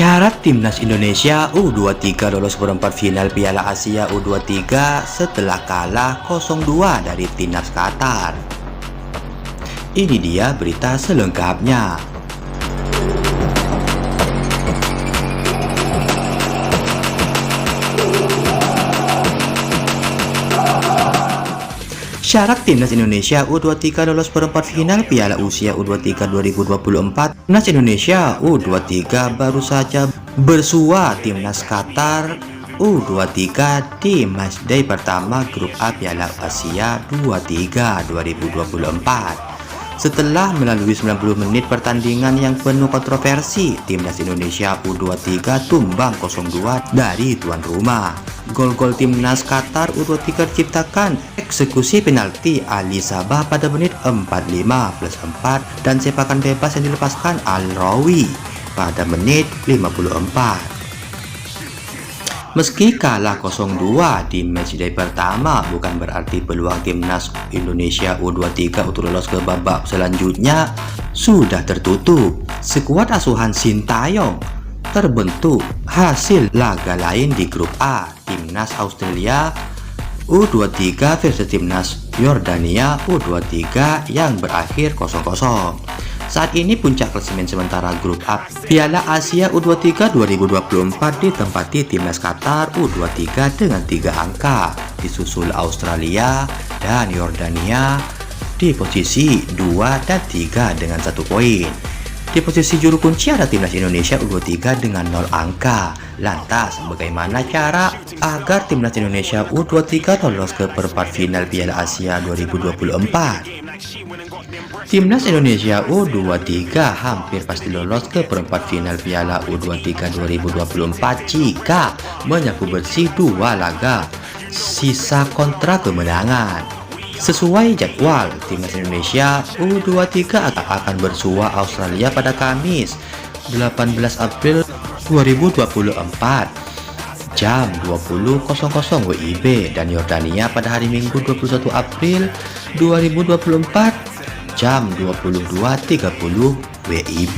Syarat Timnas Indonesia U23 lolos perempat final Piala Asia U23 setelah kalah 0-2 dari Timnas Qatar. Ini dia berita selengkapnya. Syarat Timnas Indonesia U23 lolos perempat final Piala Asia U23 2024. Timnas Indonesia U23 baru saja bersua Timnas Qatar U23 di matchday pertama grup A Piala Asia U23 2024. Setelah melalui 90 menit pertandingan yang penuh kontroversi, Timnas Indonesia U23 tumbang 0-2 dari tuan rumah. Gol-gol Timnas Qatar U23 diciptakan eksekusi penalti Ali Sabah pada menit 45+4 dan sepakan bebas yang dilepaskan Al-Rawi pada menit 54. Meski kalah 0-2 di matchday pertama, bukan berarti peluang Timnas Indonesia U23 untuk lolos ke babak selanjutnya sudah tertutup. Skuad asuhan Sintayong terbentuk hasil laga lain di grup A. Timnas Australia U23 versus Timnas Yordania U23 yang berakhir 0-0. Saat ini puncak klasemen sementara grup A Piala Asia U23 2024 ditempati Timnas Qatar U23 dengan 3 angka, disusul Australia dan Yordania di posisi 2 dan 3 dengan 1 poin. Di posisi juru kunci ada Timnas Indonesia U23 dengan 0 angka. Lantas, bagaimana cara agar Timnas Indonesia U23 lolos ke perempat final Piala Asia 2024? Timnas Indonesia U23 hampir pasti lolos ke perempat final Piala U23 2024 jika menyapu bersih 2 laga sisa kontrak kemenangan. Sesuai jadwal, Timnas Indonesia U23 akan bersua Australia pada Kamis 18 April 2024 jam 20.00 WIB dan Yordania pada hari Minggu 21 April 2024 jam 22.30 WIB.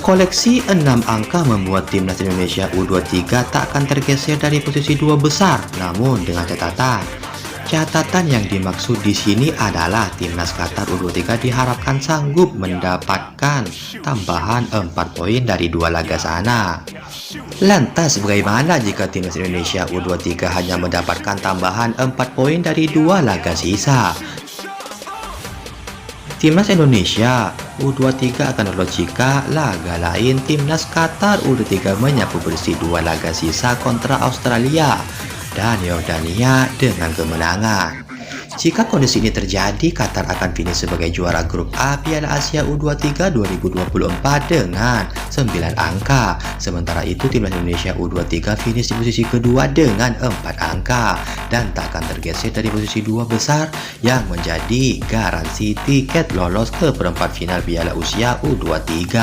Koleksi 6 angka membuat Timnas Indonesia U23 tak akan tergeser dari posisi 2 besar, namun dengan catatan yang dimaksud di sini adalah Timnas Qatar U23 diharapkan sanggup mendapatkan tambahan 4 poin dari 2 laga sana. Lantas bagaimana jika Timnas Indonesia U23 hanya mendapatkan tambahan 4 poin dari 2 laga sisa? Timnas Indonesia U23 akan lolos jika laga lain Timnas Qatar U23 menyapu bersih 2 laga sisa kontra Australia dan Yordania dengan kemenangan. Jika kondisi ini terjadi, Qatar akan finish sebagai juara grup A Piala Asia U23 2024 dengan 9 angka. Sementara itu, Timnas Indonesia U23 finish di posisi kedua dengan 4 angka dan tak akan tergeser dari posisi 2 besar yang menjadi garansi tiket lolos ke perempat final Piala Asia U23.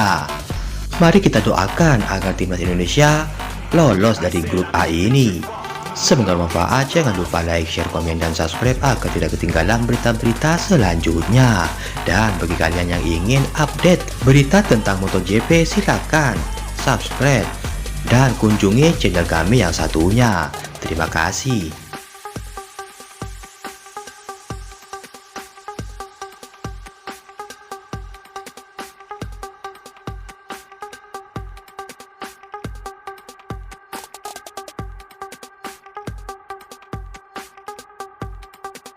Mari kita doakan agar Timnas Indonesia lolos dari grup A ini. Semoga bermanfaat, jangan lupa like, share, komen, dan subscribe agar tidak ketinggalan berita-berita selanjutnya. Dan bagi kalian yang ingin update berita tentang MotoGP, silakan subscribe dan kunjungi channel kami yang satunya. Terima kasih.